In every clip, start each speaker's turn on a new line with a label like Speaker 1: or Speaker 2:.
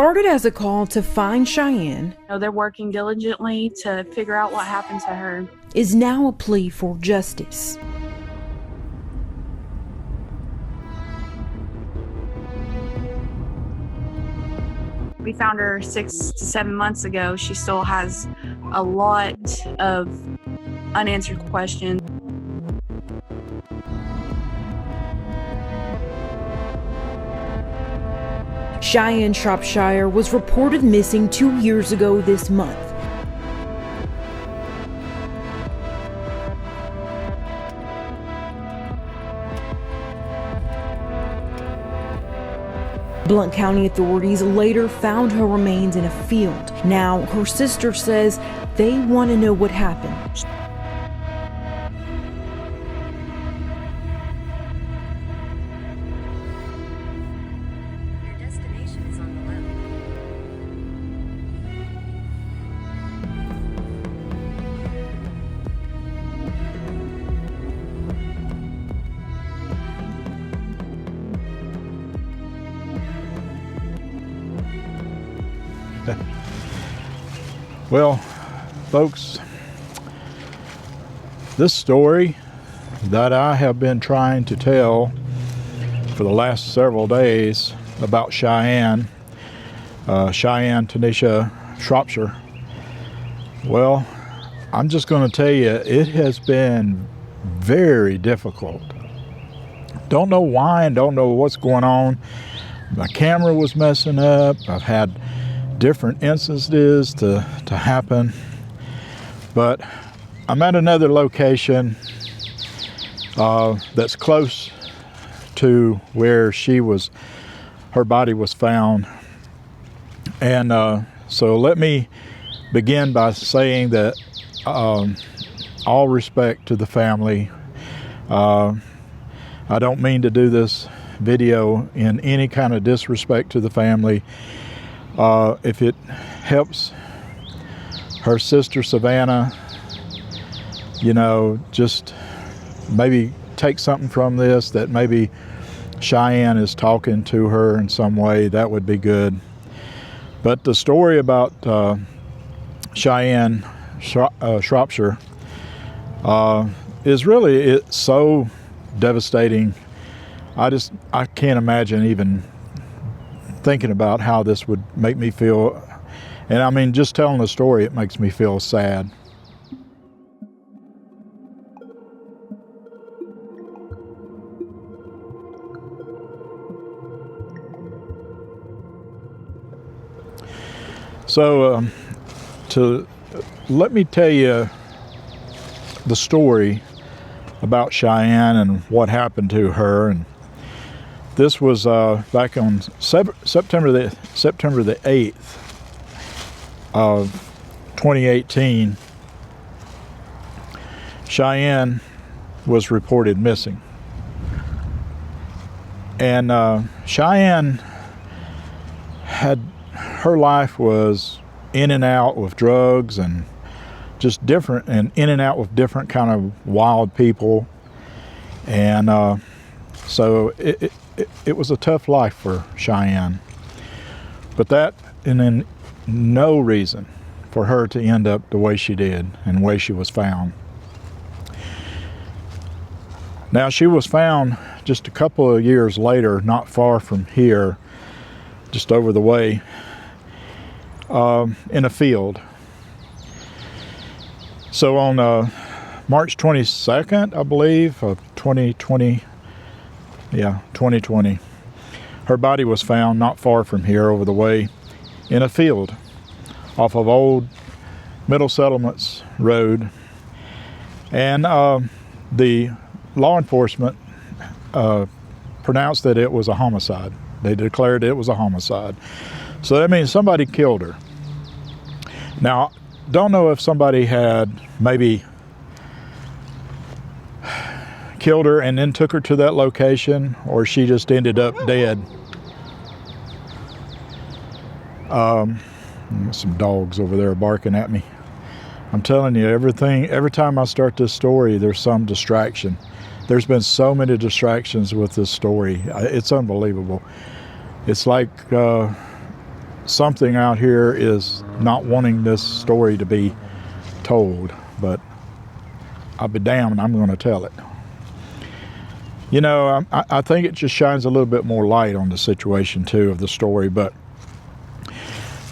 Speaker 1: Started as a call to find Cheyenne,
Speaker 2: They're working diligently to figure out what happened to her.
Speaker 1: is now a plea for justice.
Speaker 2: We found her 6 to 7 months ago. She still has a lot of unanswered questions.
Speaker 1: Cheyenne Shropshire was reported missing 2 years ago this month. Blount County authorities later found her remains in a field. Now, her sister says they want to know what happened.
Speaker 3: Your destination is on the left.
Speaker 4: Well, folks, this story that I have been trying to tell for the last several days about Cheyenne Tonisha Shropshire, well, I'm just going to tell you, it has been very difficult. Don't know why and don't know what's going on. My camera was messing up. I've had different instances to happen, but I'm at another location that's close to where her body was found. And so let me begin by saying that all respect to the family. I don't mean to do this video in any kind of disrespect to the family. If it helps her sister Savannah, just maybe take something from this, that maybe Cheyenne is talking to her in some way, that would be good. But the story about Cheyenne Shropshire is really so devastating. I can't imagine even thinking about how this would make me feel. And I mean, just telling the story, it makes me feel sad. So let me tell you the story about Cheyenne and what happened to her. And this was back on September the 8th of 2018. Cheyenne was reported missing. And Cheyenne her life was in and out with drugs and just different, and in and out with different kind of wild people. And so it was a tough life for Cheyenne, but that and then no reason for her to end up the way she did and the way she was found. Now, she was found just a couple of years later, not far from here, just over the way, in a field. So on March 22nd, I believe, of 2020, her body was found not far from here, over the way, in a field off of Old Middlesettlements Road. And the law enforcement pronounced that it was a homicide. They declared it was a homicide. So that means somebody killed her. Now, don't know if somebody had maybe killed her and then took her to that location, or she just ended up dead. Some dogs over there barking at me. I'm telling you, every time I start this story, there's some distraction. There's been so many distractions with this story. It's unbelievable. It's like something out here is not wanting this story to be told, but I'll be damned, I'm going to tell it. You know, I think it just shines a little bit more light on the situation too of the story. But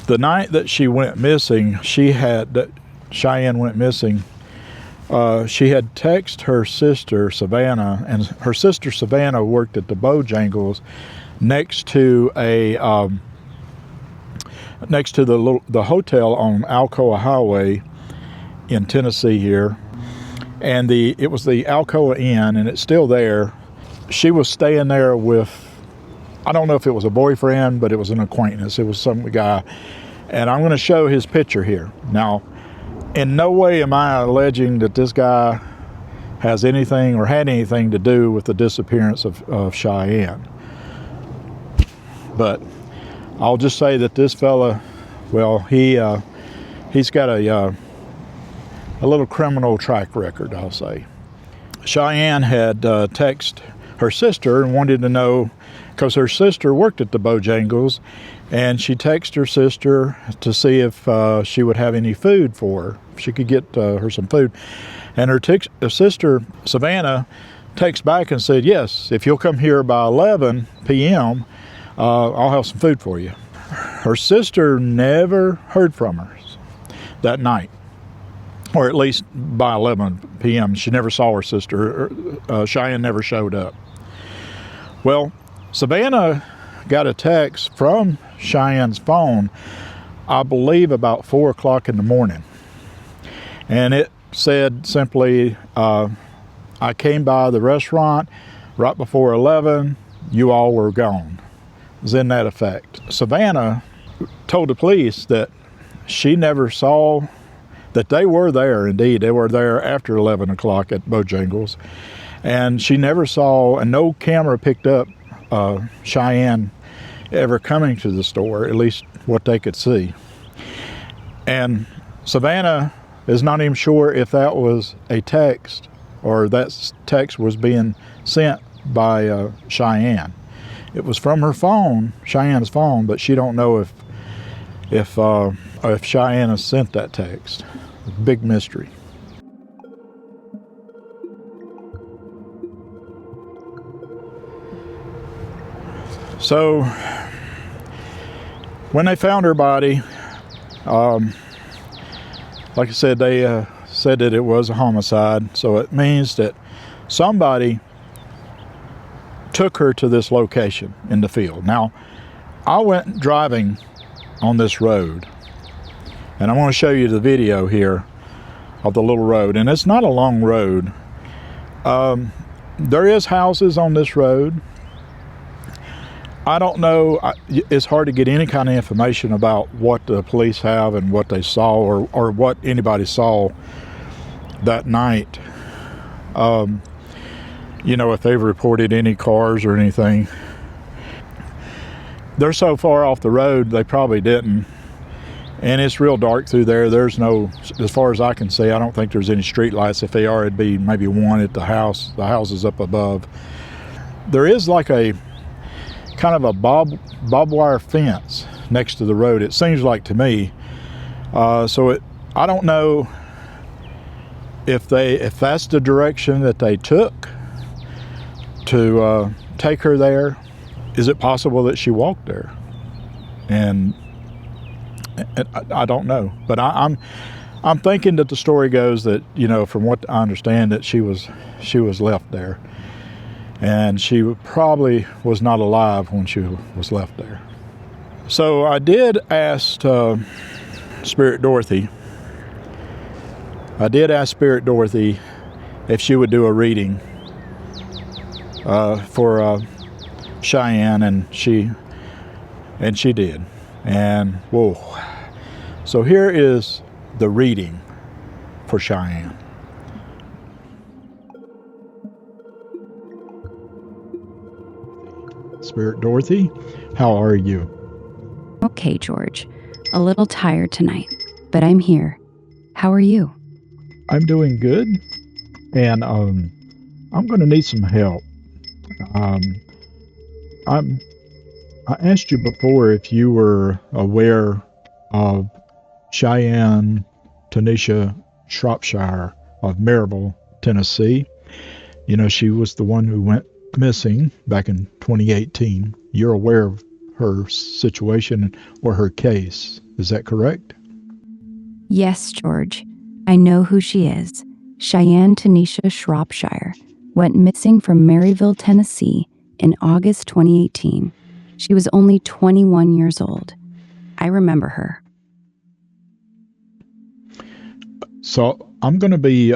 Speaker 4: the night that she went missing, Cheyenne went missing, she had texted her sister Savannah, and her sister Savannah worked at the Bojangles next to the hotel on Alcoa Highway in Tennessee here, and it was the Alcoa Inn, and it's still there. She was staying there with, I don't know if it was a boyfriend, but it was an acquaintance. It was some guy, and I'm going to show his picture here. Now, in no way am I alleging that this guy has anything or had anything to do with the disappearance of Cheyenne. But I'll just say that this fella, well, he's got a little criminal track record, I'll say. Cheyenne had texted her sister and wanted to know, because her sister worked at the Bojangles, and she texted her sister to see if she would have any food for her, if she could get her some food. And her sister, Savannah, texted back and said, yes, if you'll come here by 11 p.m., I'll have some food for you. Her sister never heard from her that night, or at least by 11 p.m. She never saw her sister. Cheyenne never showed up. Well, Savannah got a text from Cheyenne's phone, I believe about 4 o'clock in the morning. And it said simply, I came by the restaurant right before 11, you all were gone. It was in that effect. Savannah told the police that she never saw, that they were there, indeed, they were there after 11 o'clock at Bojangles, and she never saw, and no camera picked up Cheyenne ever coming to the store, at least what they could see. And Savannah is not even sure if that was a text or that text was being sent by Cheyenne. It was from her phone, Cheyenne's phone, but she don't know if Cheyenne has sent that text. Big mystery. So when they found her body, like I said, they said that it was a homicide. So it means that somebody took her to this location in the field. Now, I went driving on this road, and I want to show you the video here of the little road. And it's not a long road. There is houses on this road. I don't know, it's hard to get any kind of information about what the police have and what they saw or what anybody saw that night. You know, if they've reported any cars or anything. They're so far off the road, they probably didn't. And it's real dark through there. There's no, as far as I can see, I don't think there's any street lights. If they are, it'd be maybe one at the house. The house is up above. There is like a kind of a barbed wire fence next to the road, it seems like to me. So I don't know if that's the direction that they took to take her there. Is it possible that she walked there? And I don't know, but I'm thinking that the story goes that, you know, from what I understand, that she was left there, and she probably was not alive when she was left there. So I did ask Spirit Dorothy. If she would do a reading for Cheyenne, and she did. And whoa. So here is the reading for Cheyenne. Spirit Dorothy, how are you?
Speaker 5: Okay, George. A little tired tonight, but I'm here. How are you?
Speaker 4: I'm doing good, and I'm going to need some help. I'm I asked you before if you were aware of Cheyenne Tonisha Shropshire of Maryville, Tennessee. You know, she was the one who went missing back in 2018. You're aware of her situation or her case. Is that correct?
Speaker 5: Yes, George. I know who she is. Cheyenne Tonisha Shropshire went missing from Maryville, Tennessee in August 2018. She was only 21 years old. I remember her.
Speaker 4: So I'm going to be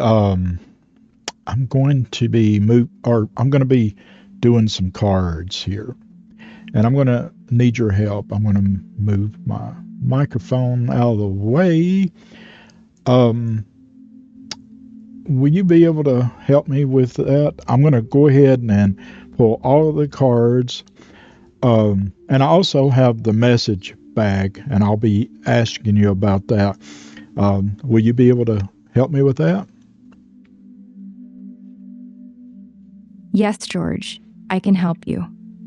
Speaker 4: doing some cards here, and I'm going to need your help. I'm going to move my microphone out of the way. Will you be able to help me with that? I'm going to go ahead and pull all of the cards. And I also have the message bag, and I'll be asking you about that. Will you be able to help me with that?
Speaker 5: Yes, George. I can help you.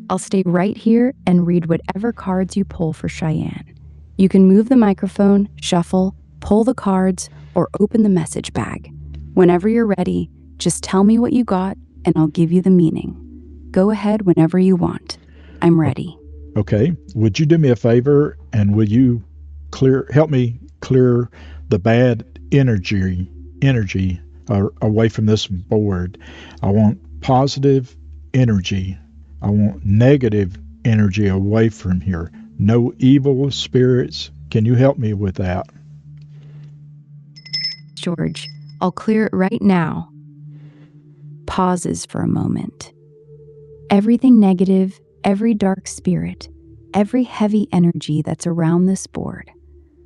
Speaker 5: I'll stay right here and read whatever cards you pull for Cheyenne. You can move the microphone, shuffle, pull the cards, or open the message bag. Whenever you're ready, just tell me what you got and I'll give you the meaning. Go ahead whenever you want. I'm ready.
Speaker 4: Okay. Would you do me a favor and would you help me clear the bad energy away from this board? I want positive energy. I want negative energy away from here. No evil spirits. Can you help me with that?
Speaker 5: George, I'll clear it right now. Pauses for a moment. Everything negative, every dark spirit, every heavy energy that's around this board.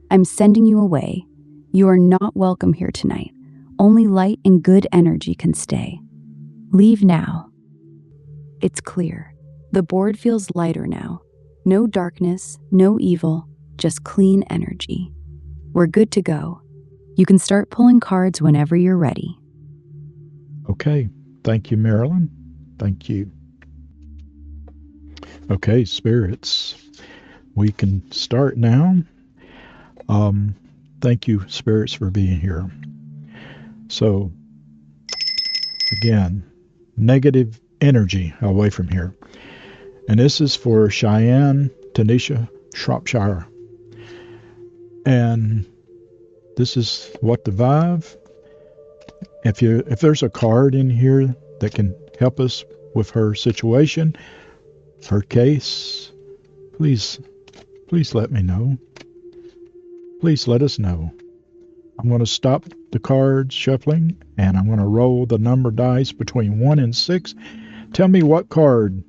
Speaker 5: I'm sending you away. You are not welcome here tonight. Only light and good energy can stay. Leave now. It's clear. The board feels lighter now. No darkness, no evil, just clean energy. We're good to go. You can start pulling cards whenever you're ready.
Speaker 4: Okay. Thank you, Marilyn. Thank you. Okay, spirits. We can start now. Thank you, spirits, for being here. So, again, negative energy away from here. And this is for Cheyenne Tonisha Shropshire. And this is what the vibe. If there's a card in here that can help us with her situation, her case, please let me know. Please let us know. I'm going to stop the card shuffling and I'm going to roll the number dice between 1 and 6. Tell me what card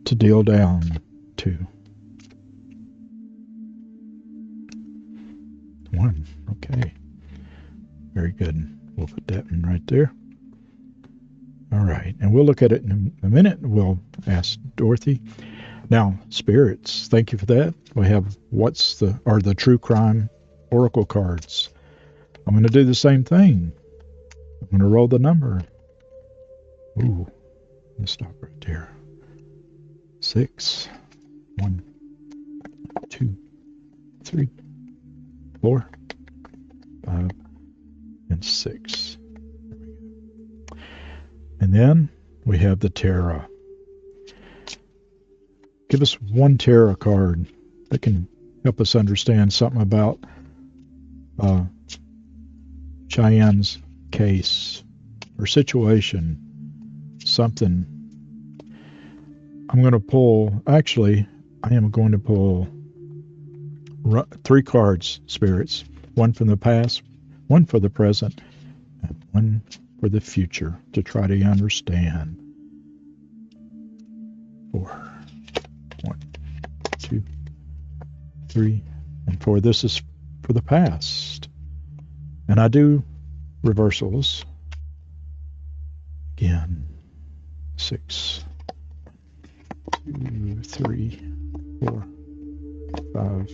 Speaker 4: to deal down to. 1. Okay. Very good. We'll put that one right there. All right. And we'll look at it in a minute. We'll ask Dorothy. Now, spirits, thank you for that. We have the true crime oracle cards. I'm going to do the same thing. I'm going to roll the number. Ooh, let's stop right there. 6, 1, 2, 3, 4, 5, and 6. And then we have the tarot. Give us one tarot card that can help us understand something about Cheyenne's case or situation. Something. I am going to pull 3 cards, spirits. One from the past, one for the present, and one for the future to try to understand. 4. 1, 2, 3, and 4. This is for the past. And I do reversals. Again. 6, 2, 3, 4, 5,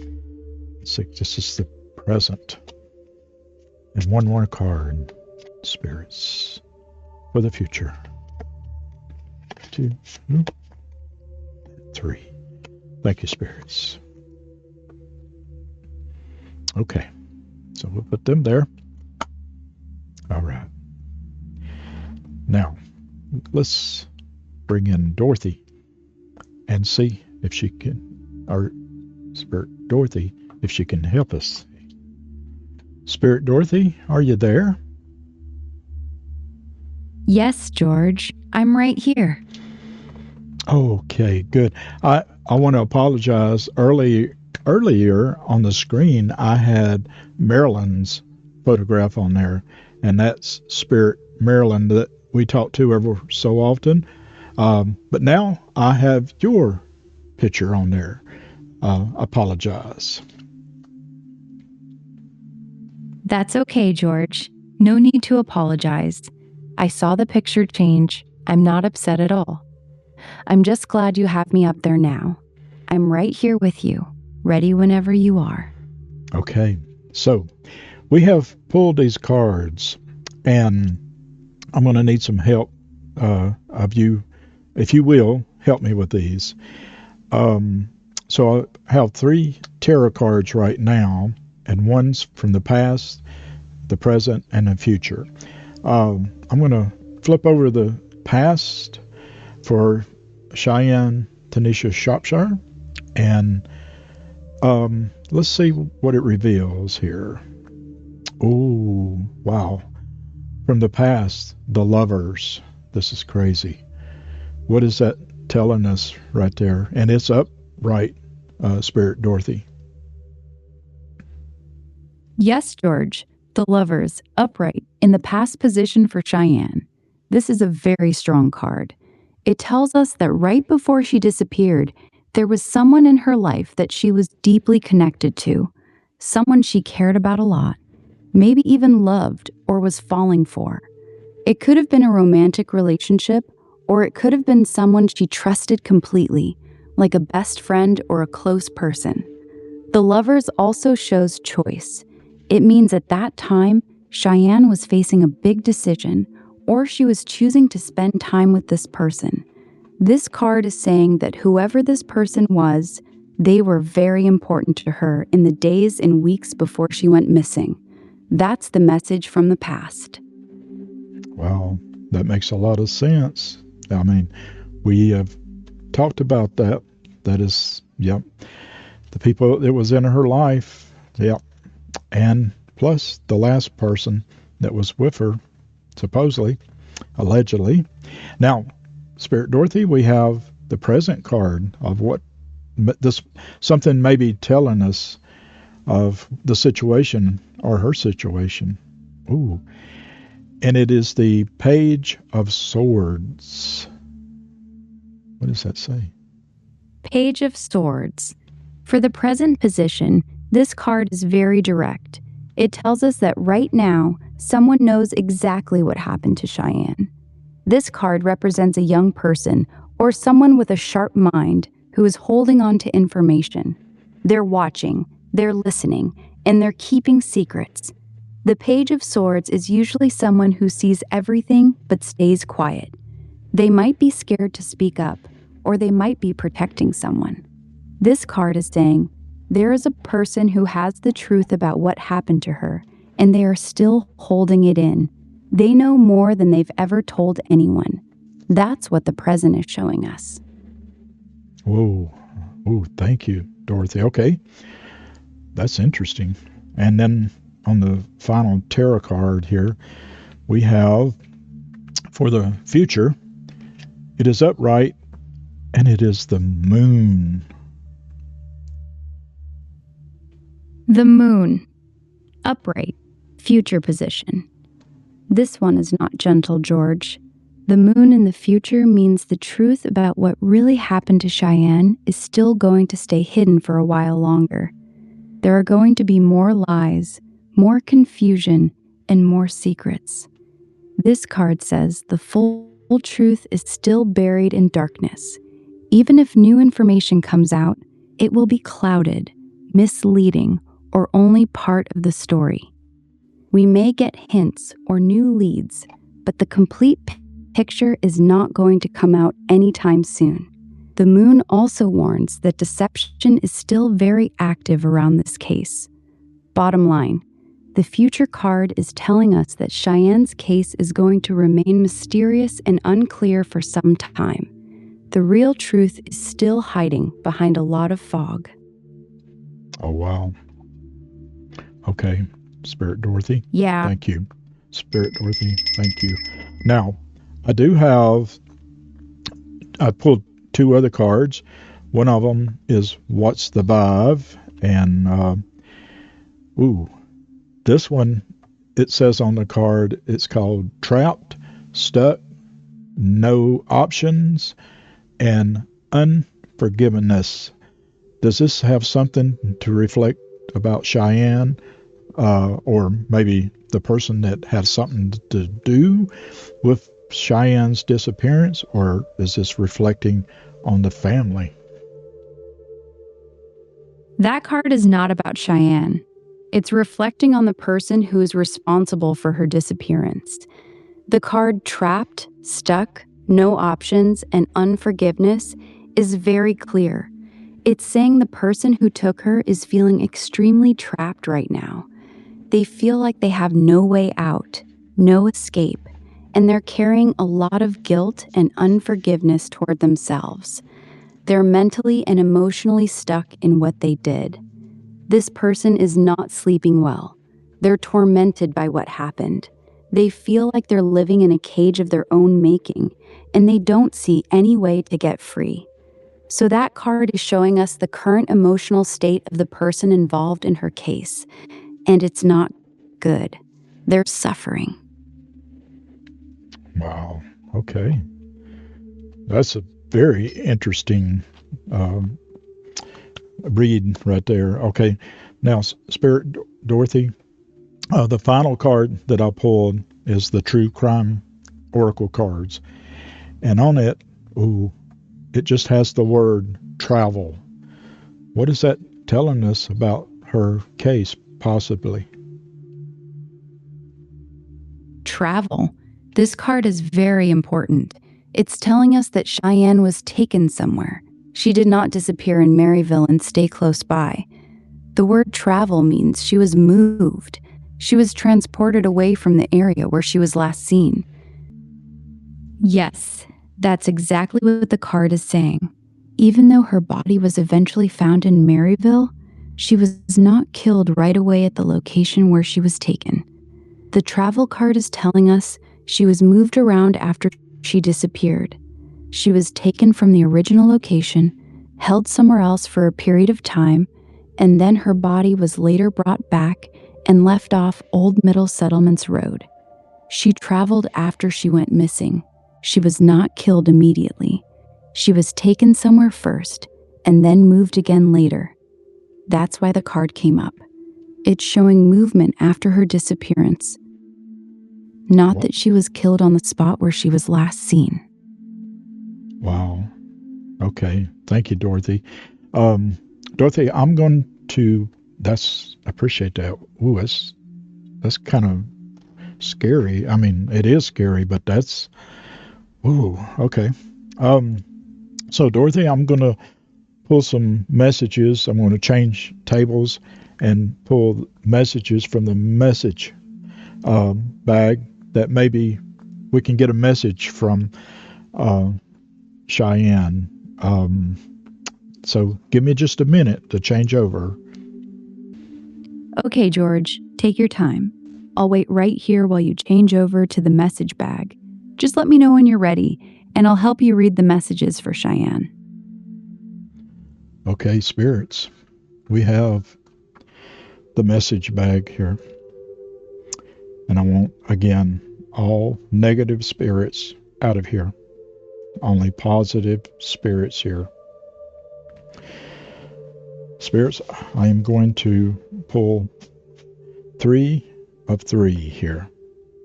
Speaker 4: 6. This is the present. And one more card. Spirits. For the future. 2, 3. Thank you, spirits. Okay, so we'll put them there. All right. Now, let's bring in Dorothy and see if she can, or Spirit Dorothy, if she can help us. Spirit Dorothy, are you there?
Speaker 5: Yes, George. I'm right here.
Speaker 4: Okay, good. I want to apologize. Earlier on the screen, I had Marilyn's photograph on there, and that's Spirit Marilyn that we talk to ever so often. But now I have your picture on there. Apologize.
Speaker 5: That's okay, George. No need to apologize. I saw the picture change. I'm not upset at all. I'm just glad you have me up there now. I'm right here with you, ready whenever you are.
Speaker 4: Okay, so we have pulled these cards, and I'm going to need some help of you, if you will, help me with these. So I have 3 tarot cards right now, and one's from the past, the present, and the future. I'm going to flip over the past for Cheyenne Tonisha Shropshire, and let's see what it reveals here. Oh, wow. From the past, the lovers. This is crazy. What is that telling us right there? And it's upright, Spirit Dorothy.
Speaker 5: Yes, George. The lovers, upright, in the past position for Cheyenne. This is a very strong card. It tells us that right before she disappeared, there was someone in her life that she was deeply connected to, someone she cared about a lot, maybe even loved or was falling for. It could have been a romantic relationship, or it could have been someone she trusted completely, like a best friend or a close person. The lovers also shows choice. It means at that time, Cheyenne was facing a big decision, or she was choosing to spend time with this person. This card is saying that whoever this person was, they were very important to her in the days and weeks before she went missing. That's the message from the past.
Speaker 4: Wow, that makes a lot of sense. I mean, we have talked about that. That is, yep, the people that was in her life, yep. And plus the last person that was with her, supposedly, allegedly. Now, Spirit Dorothy, we have the present card of what this something may be telling us of the situation or her situation. Ooh. And it is the Page of Swords. What does that say?
Speaker 5: Page of Swords. For the present position, this card is very direct. It tells us that right now, someone knows exactly what happened to Cheyenne. This card represents a young person or someone with a sharp mind who is holding on to information. They're watching, they're listening, and they're keeping secrets. The Page of Swords is usually someone who sees everything but stays quiet. They might be scared to speak up, or they might be protecting someone. This card is saying, there is a person who has the truth about what happened to her, and they are still holding it in. They know more than they've ever told anyone. That's what the present is showing us.
Speaker 4: Whoa. Oh, thank you, Dorothy. Okay. That's interesting. And then on the final tarot card here, we have for the future, it is upright, and it is the moon.
Speaker 5: The moon. Upright. Future position. This one is not gentle, George. The moon in the future means the truth about what really happened to Cheyenne is still going to stay hidden for a while longer. There are going to be more lies, more confusion, and more secrets. This card says the full truth is still buried in darkness. Even if new information comes out, it will be clouded, misleading, or only part of the story. We may get hints or new leads, but the complete picture is not going to come out anytime soon. The moon also warns that deception is still very active around this case. Bottom line, the future card is telling us that Cheyenne's case is going to remain mysterious and unclear for some time. The real truth is still hiding behind a lot of fog.
Speaker 4: Oh, wow. Okay, Spirit Dorothy.
Speaker 5: Yeah.
Speaker 4: Thank you. Spirit Dorothy, thank you. Now, I pulled two other cards. One of them is What's the Vibe? And, this one, it says on the card, it's called Trapped, Stuck, No Options, and Unforgiveness. Does this have something to reflect about Cheyenne, or maybe the person that has something to do with Cheyenne's disappearance, or is this reflecting on the family?
Speaker 5: That card is not about Cheyenne. It's reflecting on the person who is responsible for her disappearance. The card Trapped, Stuck, No Options, and Unforgiveness is very clear. It's saying the person who took her is feeling extremely trapped right now. They feel like they have no way out, no escape, and they're carrying a lot of guilt and unforgiveness toward themselves. They're mentally and emotionally stuck in what they did. This person is not sleeping well. They're tormented by what happened. They feel like they're living in a cage of their own making, and they don't see any way to get free. So that card is showing us the current emotional state of the person involved in her case, and it's not good. They're suffering.
Speaker 4: Wow. Okay. That's a very interesting read right there. Okay. Now, Spirit Dorothy, the final card that I pulled is the True Crime Oracle cards. And on it, it just has the word travel. What is that telling us about her case, possibly?
Speaker 5: Travel. This card is very important. It's telling us that Cheyenne was taken somewhere. She did not disappear in Maryville and stay close by. The word travel means she was moved. She was transported away from the area where she was last seen. Yes, that's exactly what the card is saying. Even though her body was eventually found in Maryville, she was not killed right away at the location where she was taken. The travel card is telling us she was moved around after she disappeared. She was taken from the original location, held somewhere else for a period of time, and then her body was later brought back and left off Old Middlesettlements Road. She traveled after she went missing. She was not killed immediately. She was taken somewhere first and then moved again later. That's why the card came up. It's showing movement after her disappearance. Not that she was killed on the spot where she was last seen.
Speaker 4: Wow. Okay. Thank you, Dorothy. Dorothy, I'm going to, I appreciate that. Ooh, that's kind of scary. I mean, it is scary, but okay. So Dorothy, I'm going to pull some messages. I'm going to change tables and pull messages from the message bag that maybe we can get a message from Cheyenne. So give me just a minute to change over.
Speaker 5: Okay, George, take your time. I'll wait right here while you change over to the message bag. Just let me know when you're ready, and I'll help you read the messages for Cheyenne.
Speaker 4: Okay, spirits. We have the message bag here. And I want, again, all negative spirits out of here. Only positive spirits here. Spirits, I am going to pull 3 of 3 here.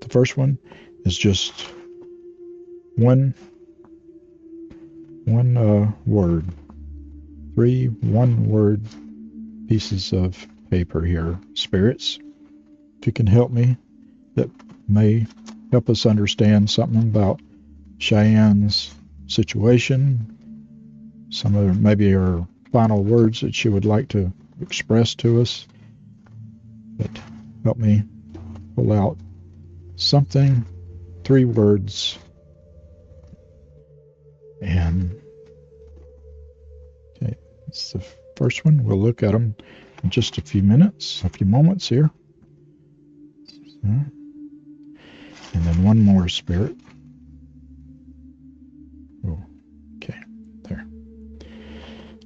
Speaker 4: The first one is just one word. 3 one-word pieces of paper here. Spirits, if you can help me, that may help us understand something about Cheyenne's situation some of maybe her final words that she would like to express to us. But help me pull out something, 3 words, and okay, it's the first one. We'll look at them in just a few moments here. And then one more, Spirit. Oh, okay, there.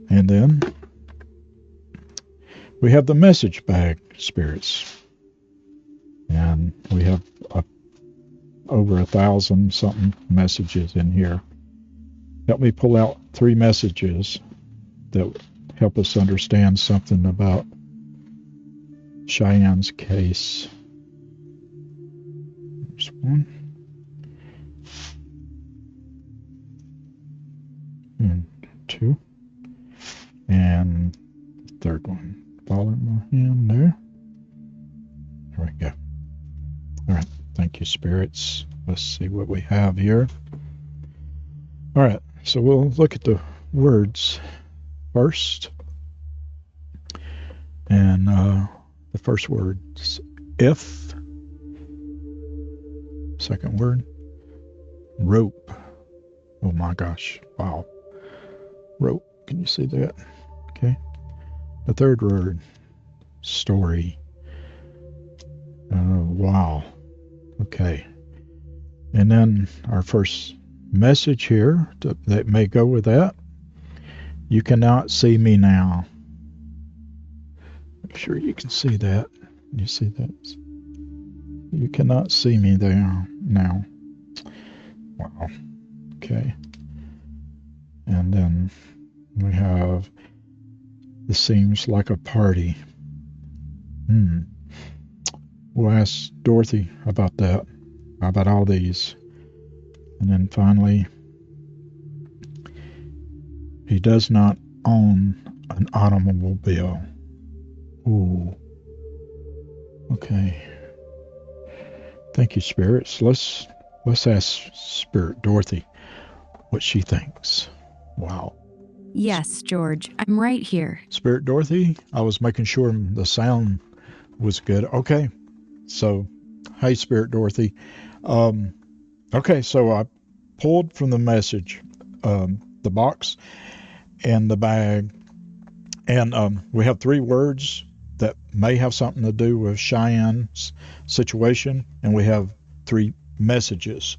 Speaker 4: And then we have the message bag, Spirits. And we have over 1,000 something messages in here. Help me pull out 3 messages that help us understand something about Cheyenne's case. There's one. And 2. And the third one. Follow my hand there. There we go. All right. Thank you, Spirits. Let's see what we have here. All right. So we'll look at the words first. And the first word is if. Second word, rope. Oh my gosh. Wow. Rope. Can you see that? Okay. The third word, story. Wow. Okay. And then our first message here that may go with that. You cannot see me now. Make sure you can see that. You see that? You cannot see me there now. Wow. Okay. And then we have, this seems like a party. We'll ask Dorothy about that, about all these. And then finally, he does not own an automobile. Ooh. Okay. Thank you, Spirits. Let's ask Spirit Dorothy what she thinks. Wow.
Speaker 5: Yes, George, I'm right here.
Speaker 4: Spirit Dorothy, I was making sure the sound was good. Okay. So, hey, Spirit Dorothy. Okay, so I pulled from the message the box and the bag, and we have 3 words that may have something to do with Cheyenne's situation, and we have 3 messages.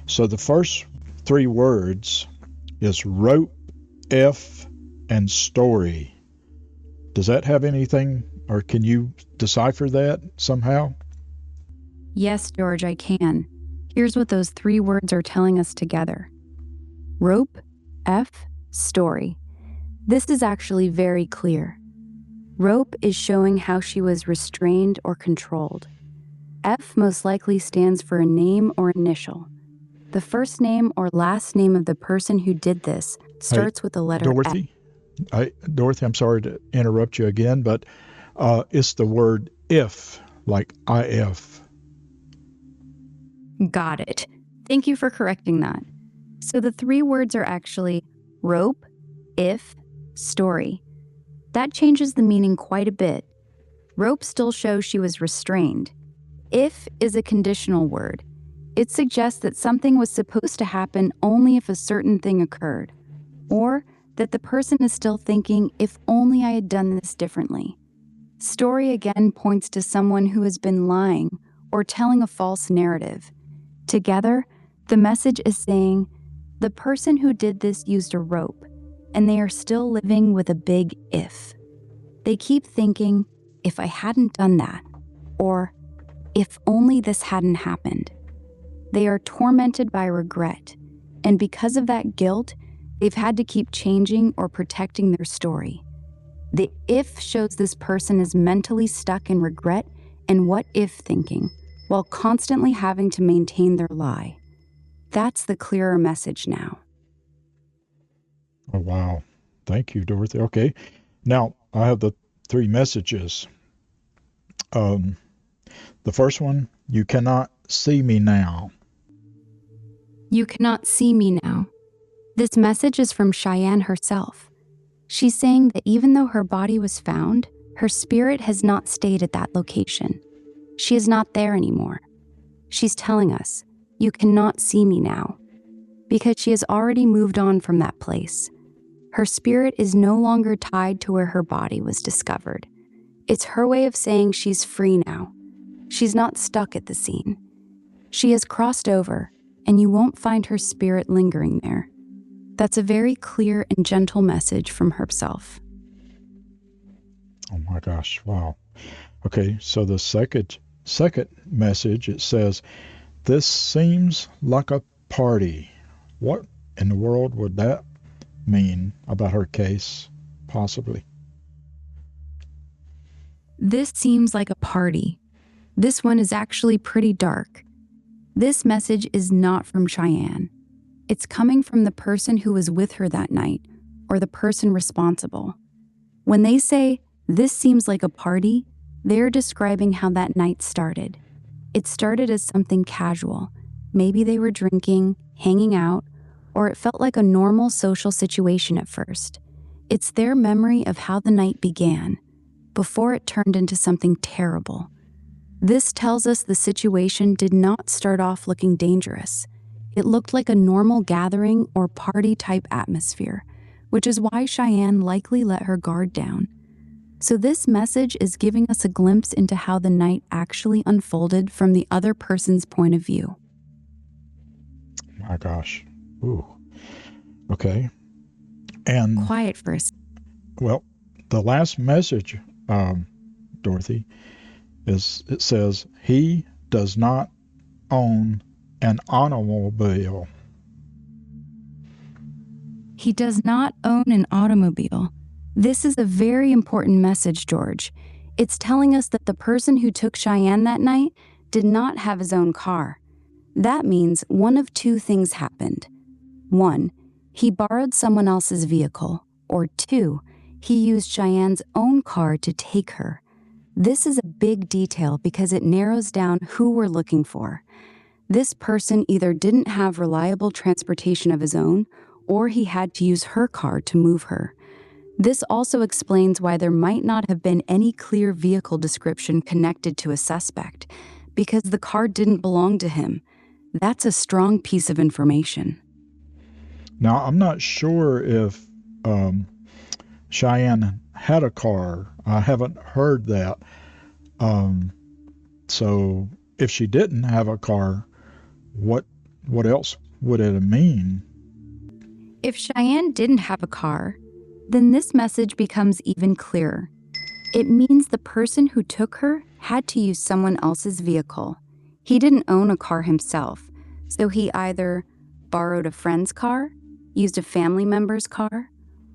Speaker 4: So the first 3 words is rope, if, and story. Does that have anything, or can you decipher that somehow?
Speaker 5: Yes, George, I can. Here's what those 3 words are telling us together. Rope, F, story. This is actually very clear. Rope is showing how she was restrained or controlled. F most likely stands for a name or initial. The first name or last name of the person who did this starts with the letter
Speaker 4: Dorothy?
Speaker 5: F.
Speaker 4: Dorothy, I'm sorry to interrupt you again, but it's the word if, like IF.
Speaker 5: Got it. Thank you for correcting that. So the 3 words are actually rope, if, story. That changes the meaning quite a bit. Rope still shows she was restrained. If is a conditional word. It suggests that something was supposed to happen only if a certain thing occurred, or that the person is still thinking, if only I had done this differently. Story again points to someone who has been lying or telling a false narrative. Together, the message is saying, the person who did this used a rope, and they are still living with a big if. They keep thinking, if I hadn't done that, or if only this hadn't happened. They are tormented by regret, and because of that guilt, they've had to keep changing or protecting their story. The if shows this person is mentally stuck in regret and what if thinking, while constantly having to maintain their lie. That's the clearer message now.
Speaker 4: Oh, wow. Thank you, Dorothy. Okay. Now, I have the 3 messages. The first one, you cannot see me now.
Speaker 5: You cannot see me now. This message is from Cheyenne herself. She's saying that even though her body was found, her spirit has not stayed at that location. She is not there anymore. She's telling us, "You cannot see me now," because she has already moved on from that place. Her spirit is no longer tied to where her body was discovered. It's her way of saying she's free now. She's not stuck at the scene. She has crossed over, and you won't find her spirit lingering there. That's a very clear and gentle message from herself.
Speaker 4: Oh my gosh, wow. Okay, so the second message, it says, "This seems like a party." What in the world would that mean about her case, possibly?
Speaker 5: This seems like a party. This one is actually pretty dark. This message is not from Cheyenne. It's coming from the person who was with her that night, or the person responsible. When they say, "This seems like a party," they're describing how that night started. It started as something casual. Maybe they were drinking, hanging out, or it felt like a normal social situation at first. It's their memory of how the night began, before it turned into something terrible. This tells us the situation did not start off looking dangerous. It looked like a normal gathering or party-type atmosphere, which is why Cheyenne likely let her guard down. So this message is giving us a glimpse into how the night actually unfolded from the other person's point of view.
Speaker 4: My gosh. Ooh. Okay. And
Speaker 5: Quiet for a second.
Speaker 4: well, the last message, Dorothy, it says, "He does not own an automobile."
Speaker 5: He does not own an automobile. This is a very important message, George. It's telling us that the person who took Cheyenne that night did not have his own car. That means one of two things happened. One, he borrowed someone else's vehicle. Or two, he used Cheyenne's own car to take her. This is a big detail because it narrows down who we're looking for. This person either didn't have reliable transportation of his own, or he had to use her car to move her. This also explains why there might not have been any clear vehicle description connected to a suspect, because the car didn't belong to him. That's a strong piece of information.
Speaker 4: Now, I'm not sure if Cheyenne had a car. I haven't heard that. So if she didn't have a car, what else would it mean?
Speaker 5: If Cheyenne didn't have a car, then this message becomes even clearer. It means the person who took her had to use someone else's vehicle. He didn't own a car himself, so he either borrowed a friend's car, used a family member's car,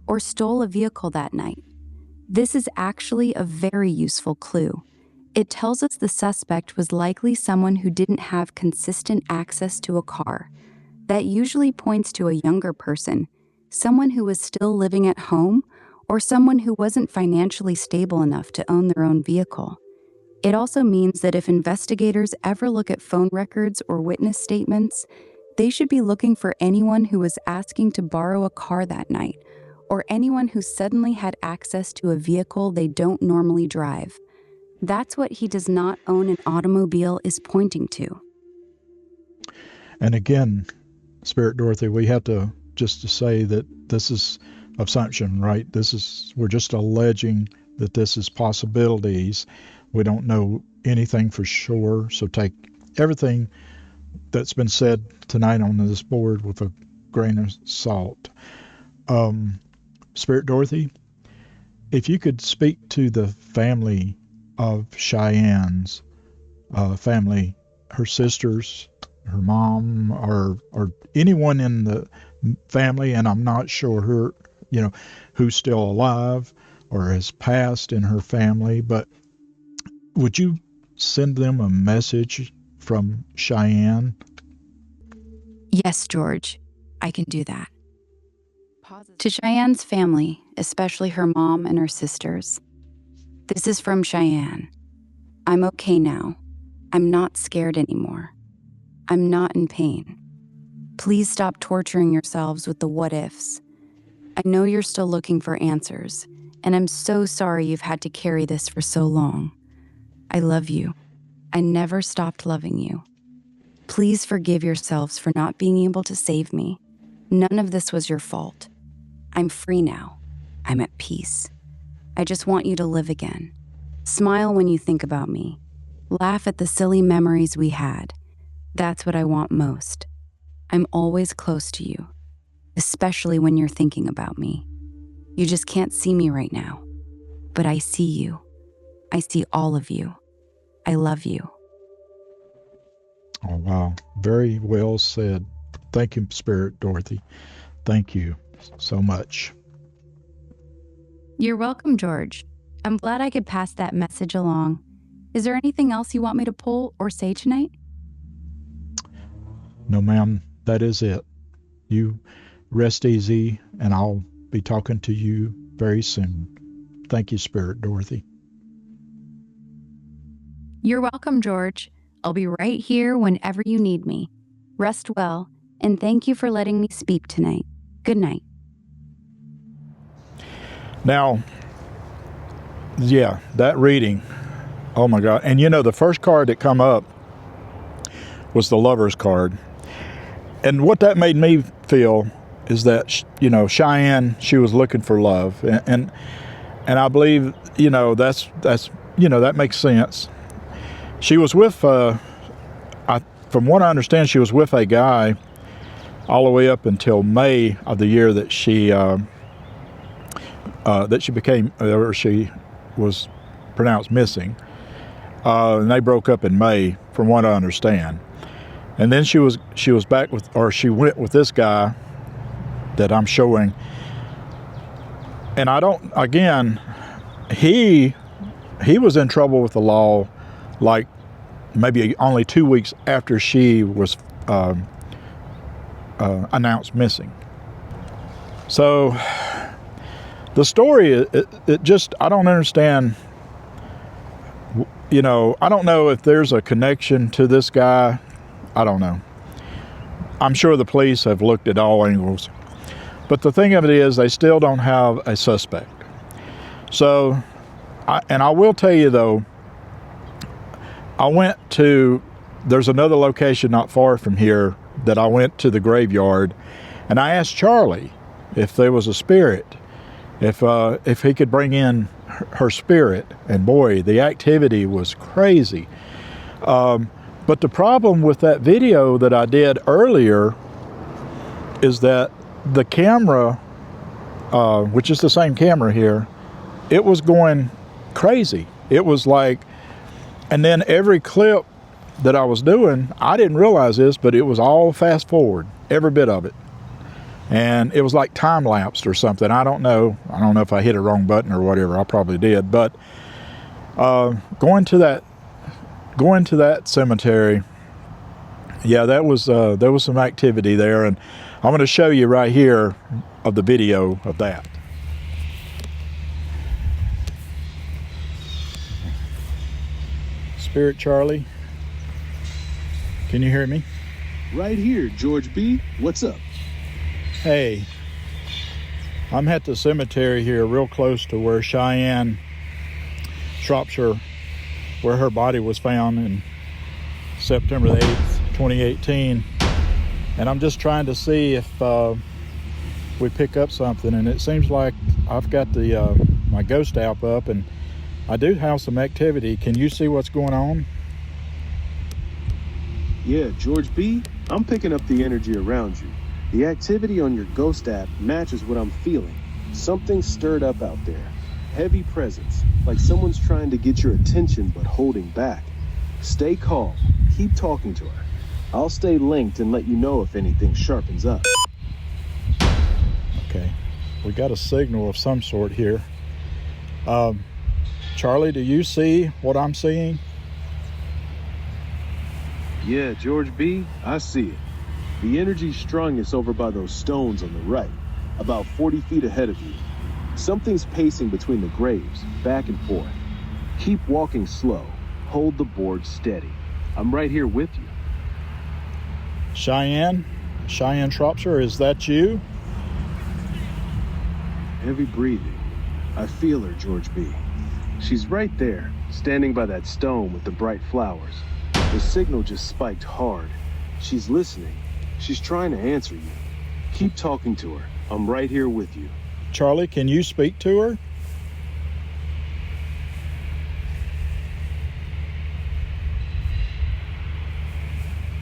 Speaker 5: or stole a vehicle that night. This is actually a very useful clue. It tells us the suspect was likely someone who didn't have consistent access to a car. That usually points to a younger person, someone who was still living at home, or someone who wasn't financially stable enough to own their own vehicle. It also means that if investigators ever look at phone records or witness statements, they should be looking for anyone who was asking to borrow a car that night, or anyone who suddenly had access to a vehicle they don't normally drive. That's what "he does not own an automobile" is pointing to.
Speaker 4: And again, Spirit Dorothy, we have to just to say that this is assumption, right? We're just alleging that this is possibilities. We don't know anything for sure, so take everything that's been said tonight on this board with a grain of salt. Spirit Dorothy, if you could speak to the family of Cheyenne's family, her sisters, her mom, or anyone in the family, and I'm not sure who's still alive or has passed in her family, but would you send them a message from Cheyenne?
Speaker 5: Yes, George, I can do that. To Cheyenne's family, especially her mom and her sisters, this is from Cheyenne. I'm okay now. I'm not scared anymore. I'm not in pain. Please stop torturing yourselves with the what ifs. I know you're still looking for answers, and I'm so sorry you've had to carry this for so long. I love you. I never stopped loving you. Please forgive yourselves for not being able to save me. None of this was your fault. I'm free now. I'm at peace. I just want you to live again. Smile when you think about me. Laugh at the silly memories we had. That's what I want most. I'm always close to you, especially when you're thinking about me. You just can't see me right now, but I see you. I see all of you. I love you.
Speaker 4: Oh, wow. Very well said. Thank you, Spirit Dorothy. Thank you so much.
Speaker 5: You're welcome, George. I'm glad I could pass that message along. Is there anything else you want me to pull or say tonight?
Speaker 4: No, ma'am, that is it. You rest easy, and I'll be talking to you very soon. Thank you, Spirit Dorothy.
Speaker 5: You're welcome, George. I'll be right here whenever you need me. Rest well, and thank you for letting me speak tonight. Good night.
Speaker 4: Now, yeah, that reading, oh my God. And you know, the first card that come up was the Lover's card. And what that made me feel is that, you know, Cheyenne, she was looking for love. And I believe, you know, that's you know, that makes sense. She was with, from what I understand, she was with a guy all the way up until May of the year that she was pronounced missing. And they broke up in May, from what I understand. And then she was back with, or she went with this guy that I'm showing. And I don't, again, he was in trouble with the law, like maybe only 2 weeks after she was announced missing. So the story, it just, I don't understand. You know, I don't know if there's a connection to this guy. I don't know. I'm sure the police have looked at all angles. But the thing of it is, they still don't have a suspect. So, I will tell you though, there's another location not far from here that I went to the graveyard, and I asked Charlie if there was a spirit, if he could bring in her spirit, and boy, the activity was crazy. But the problem with that video that I did earlier is that the camera, which is the same camera here, it was going crazy. It was like, and then every clip that I was doing, I didn't realize this, but it was all fast forward, every bit of it. And it was like time lapsed or something. I don't know if I hit a wrong button or whatever. I probably did. But going to that cemetery, yeah, there was some activity there, and I'm going to show you right here of the video of that. Spirit Charlie, can you hear me?
Speaker 6: Right here, George B. What's up?
Speaker 4: Hey, I'm at the cemetery here real close to where Cheyenne Shropshire, where her body was found in September the 8th, 2018. And I'm just trying to see if we pick up something. And it seems like I've got the my ghost app up, and I do have some activity. Can you see what's going on?
Speaker 6: Yeah, George B., I'm picking up the energy around you. The activity on your ghost app matches what I'm feeling. Something stirred up out there. Heavy presence, like someone's trying to get your attention but holding back. Stay calm. Keep talking to her. I'll stay linked and let you know if anything sharpens up.
Speaker 4: Okay, we got a signal of some sort here. Charlie, do you see what I'm seeing?
Speaker 6: Yeah, George B., I see it. The energy's strongest over by those stones on the right, about 40 feet ahead of you. Something's pacing between the graves, back and forth. Keep walking slow. Hold the board steady. I'm right here with you.
Speaker 4: Cheyenne, Cheyenne Shropshire, is that you?
Speaker 6: Heavy breathing. I feel her, George B. She's right there, standing by that stone with the bright flowers. The signal just spiked hard. She's listening. She's trying to answer you. Keep talking to her. I'm right here with you.
Speaker 4: Charlie, can you speak to her?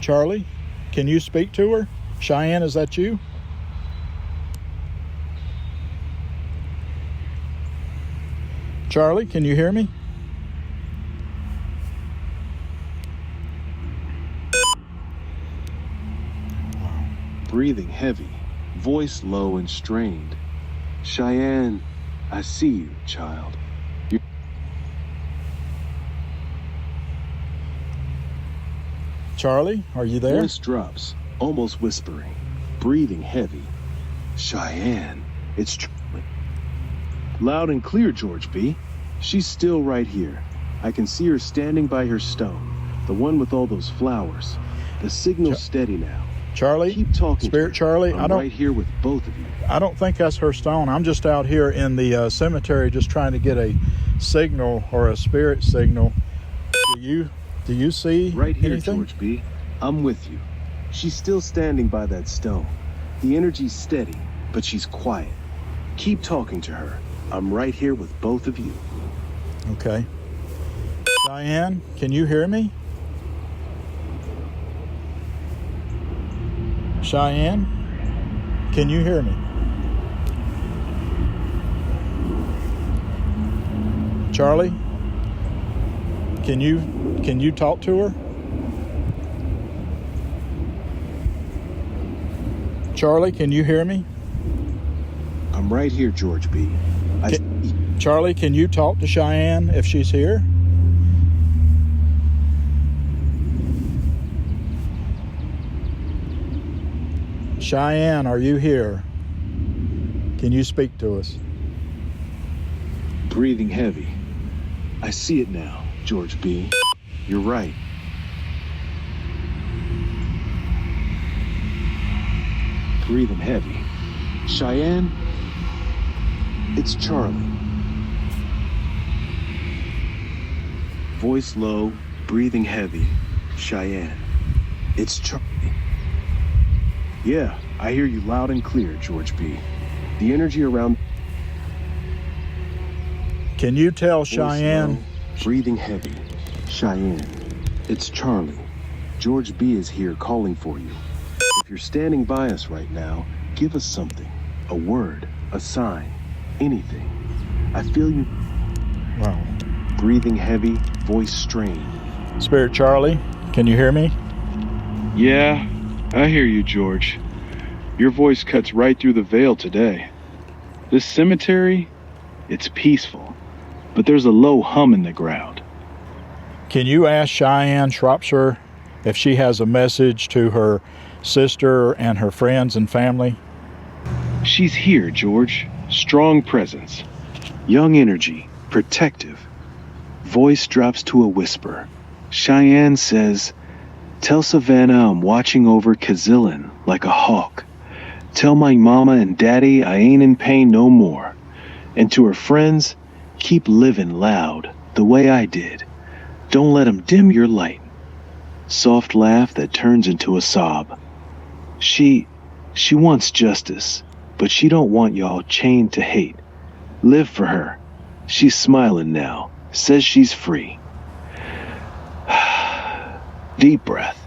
Speaker 4: Charlie, can you speak to her? Cheyenne, is that you? Charlie, can you hear me?
Speaker 6: Breathing heavy, voice low and strained. Cheyenne, I see you, child.
Speaker 4: Charlie, are you there?
Speaker 6: Voice drops, almost whispering. Breathing heavy. Cheyenne, it's Charlie. Loud and clear, George B. She's still right here. I can see her standing by her stone, the one with all those flowers. The signal's steady now.
Speaker 4: Charlie,
Speaker 6: Keep talking.
Speaker 4: Spirit Charlie,
Speaker 6: I'm right here with both of you.
Speaker 4: I don't think that's her stone. I'm just out here in the cemetery just trying to get a signal or a spirit signal. Do you see
Speaker 6: Right here,
Speaker 4: anything?
Speaker 6: George B. I'm with you. She's still standing by that stone. The energy's steady, but she's quiet. Keep talking to her. I'm right here with both of you.
Speaker 4: Okay. Cheyenne, can you hear me? Cheyenne, can you hear me? Charlie, can you talk to her? Charlie, can you hear me?
Speaker 6: I'm right here, George B.
Speaker 4: Charlie, can you talk to Cheyenne if she's here? Cheyenne, are you here? Can you speak to us?
Speaker 6: Breathing heavy. I see it now, George B. You're right. Breathing heavy. Cheyenne, it's Charlie. Voice low, breathing heavy. Cheyenne, it's Charlie. Yeah, I hear you loud and clear, George B. The energy around...
Speaker 4: Can you tell
Speaker 6: Voice
Speaker 4: Cheyenne?
Speaker 6: low, breathing heavy. Cheyenne, it's Charlie. George B is here calling for you. If you're standing by us right now, give us something. A word, a sign, anything. I feel you.
Speaker 4: Wow.
Speaker 6: Breathing heavy, voice strained.
Speaker 4: Spirit Charlie, can you hear me?
Speaker 6: Yeah, I hear you, George. Your voice cuts right through the veil today. This cemetery, it's peaceful, but there's a low hum in the ground.
Speaker 4: Can you ask Cheyenne Shropshire if she has a message to her sister and her friends and family?
Speaker 6: She's here, George. Strong presence. Young energy. Protective. Voice drops to a whisper. Cheyenne says, "Tell Savannah I'm watching over Kazillan like a hawk. Tell my mama and daddy I ain't in pain no more. And to her friends, keep living loud the way I did. Don't let 'em dim your light." Soft laugh that turns into a sob. She wants justice, but she don't want y'all chained to hate. Live for her. She's smiling now, says she's free. Deep breath.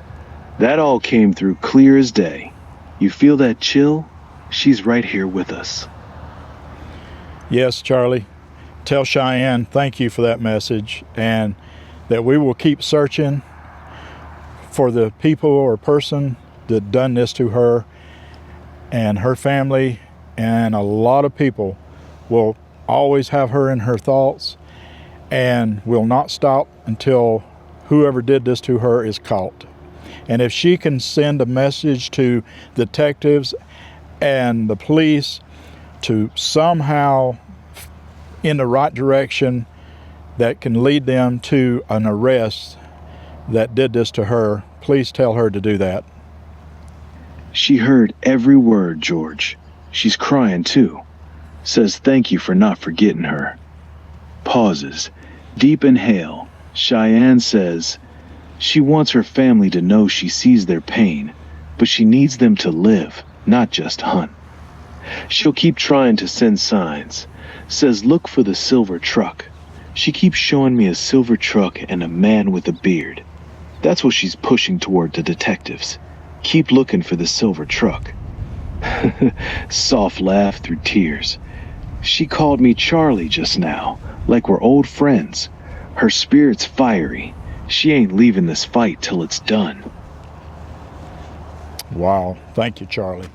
Speaker 6: That all came through clear as day. You feel that chill? She's right here with us.
Speaker 4: Yes, Charlie. Tell Cheyenne thank you for that message, and that we will keep searching for the people or person that done this to her and her family, and a lot of people will always have her in her thoughts and will not stop until whoever did this to her is caught. And if she can send a message to detectives and the police to somehow in the right direction that can lead them to an arrest that did this to her, please tell her to do that.
Speaker 6: She heard every word, George. She's crying too. Says thank you for not forgetting her. Pauses. Deep inhale. Cheyenne says she wants her family to know she sees their pain, but she needs them to live, not just hunt. She'll keep trying to send signs. Says look for the silver truck. She keeps showing me a silver truck and a man with a beard. That's what she's pushing toward the detectives. Keep looking for the silver truck. Soft laugh through tears. She called me Charlie just now, like we're old friends. Her spirit's fiery. She ain't leaving this fight till it's done.
Speaker 4: Wow. Thank you, Charlie.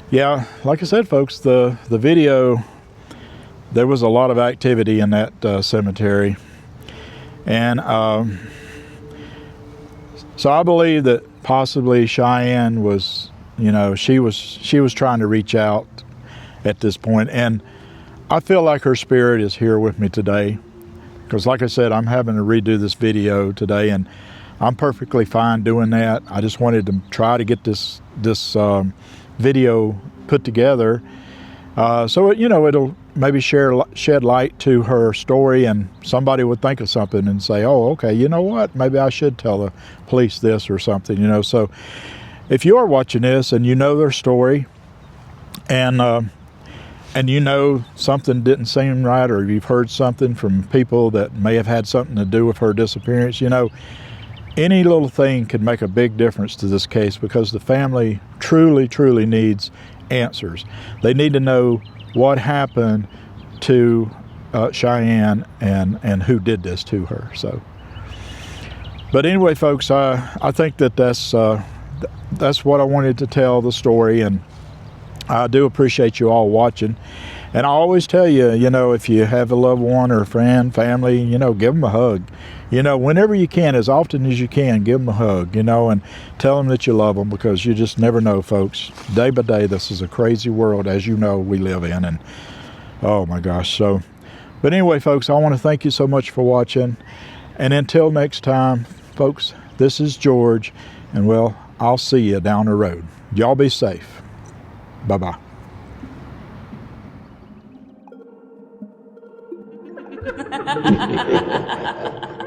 Speaker 4: Yeah, like I said, folks, the video, there was a lot of activity in that cemetery. And so I believe that possibly Cheyenne was, she was trying to reach out at this point. And I feel like her spirit is here with me today. Because like I said, I'm having to redo this video today, and I'm perfectly fine doing that. I just wanted to try to get this video put together so it'll maybe shed light to her story, and somebody would think of something and say, oh, okay, you know what, maybe I should tell the police this or something. So if you're watching this and you know their story, and something didn't seem right, or you've heard something from people that may have had something to do with her disappearance, any little thing could make a big difference to this case, because the family truly, truly needs answers. They need to know what happened to Cheyenne and who did this to her. So, but anyway, folks, I think that's what I wanted to tell the story, and I do appreciate you all watching. And I always tell you, if you have a loved one or a friend, family, give them a hug. Whenever you can, as often as you can, give them a hug, and tell them that you love them, because you just never know, folks. Day by day, this is a crazy world, as we live in. And oh my gosh. So, but anyway, folks, I want to thank you so much for watching. And until next time, folks, this is George. And well, I'll see you down the road. Y'all be safe. Bye-bye.
Speaker 3: Ha ha ha ha ha!